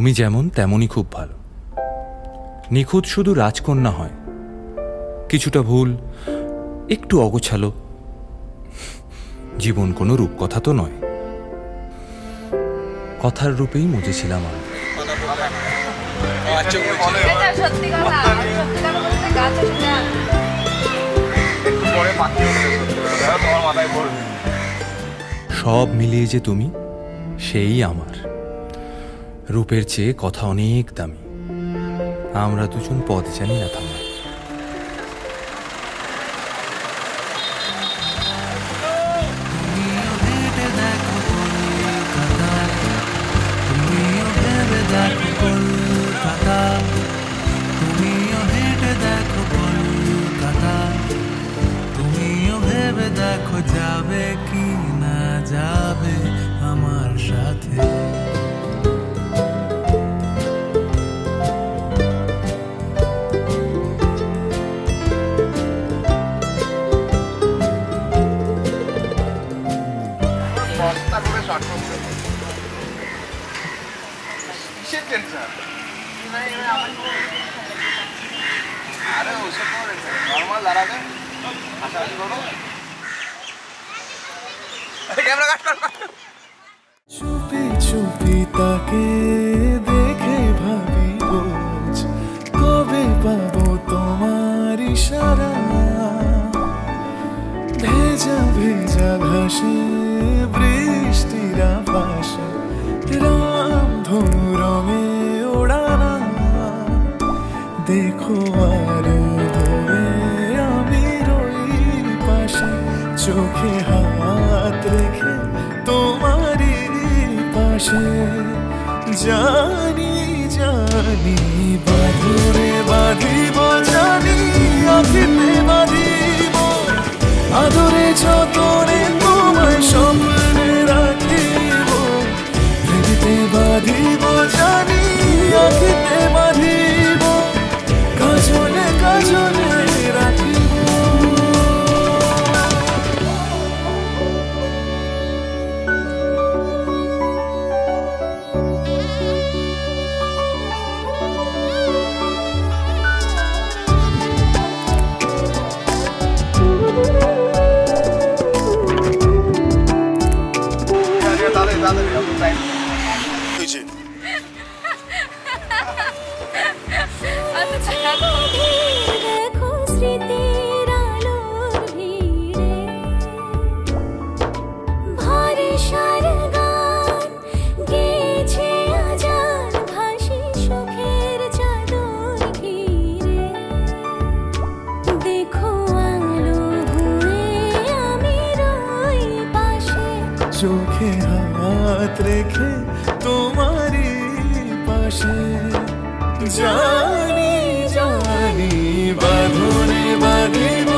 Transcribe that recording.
তুমি যেমন তেমনই খুব ভালো। নিখুঁত শুধু রাজকন্যা হয়, কিছুটা ভুল, একটু অগোছালো। জীবন কোনো রূপকথা তো নয়, কথার রূপেই মজেছিলাম আমি। সব মিলিয়ে যে তুমি, সেই আমার। রূপের চেয়ে কথা অনেক দামি। আমরা দুজন পথ জানি না থামা। দেখো যাবে কি না যাবে আমার সাথে। চুপি চুপি তাকে দেখে ভাবি রোজ, কবে পাবো তোমার ইশারা। ভেজা ভেজা ঘাসে বৃষ্টির আভাসে রামধনু রঙে ওড়ানা। দেখো আরো ধরে আমি রই পাশে, চোখে হাত রেখে তোমারই পাশে। জানি জানি বাঁধরে বাঁধিব, জানি আখিতে বাঁধিব, আদরে যতনে তোমায় স্বপ্নে রাখিব। হৃদিতে বাঁধিব, জানি আখিতে বাঁধিব, কাজলে কাজলে রাখিব। চোখে হাত রেখে তোমারই পাশে। জানি জানি বাঁধনে বাঁধিব,